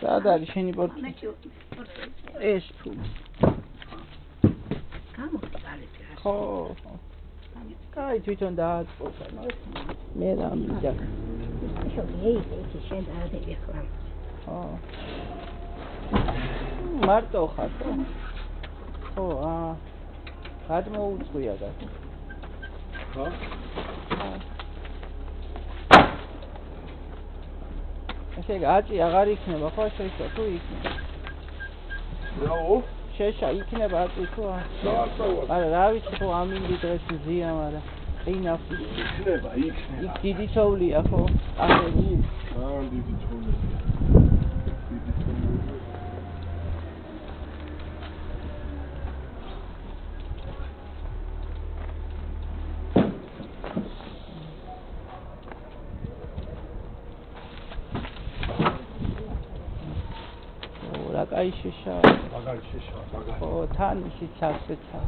სად არის შენი პორტფელი? ეს ფული. ხო. კაი თვითონ დააწყობა. მე რა მინდა. ხო. მარტო ხარ ხო? ხო, გადმოუწვია და. ხო? ესე გაჭი აღარ იქნება ხო შეშა თუ იქნება? რაო? შეშა იქნება აწი თუ არა რა ვიცი ხო ამინდი დღეს ზია მაგრამ ყინავს იქნება იქ დიდი თოვლია ხო? ახლა დიდი თოვლია. კაი შეშა მაგარი შეშა მაგარი ხო თან ისიც ასეცა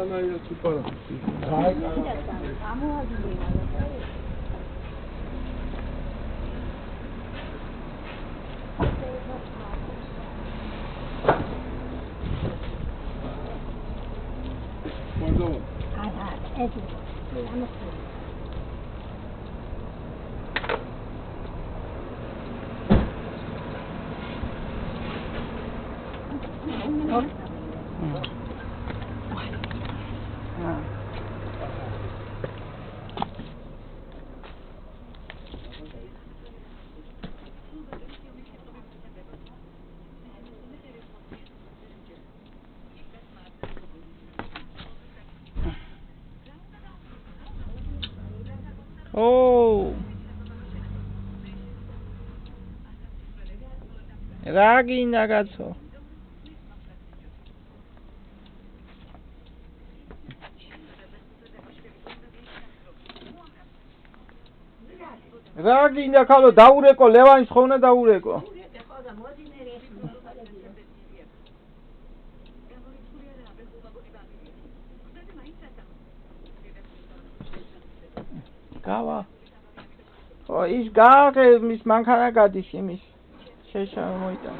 Она типа. Oh. Ragi nagazzo. Ragi nakalo daureko Levanis khona daureko. Gava. Oh, is gare mis mankana gadis imis. Shesha moita.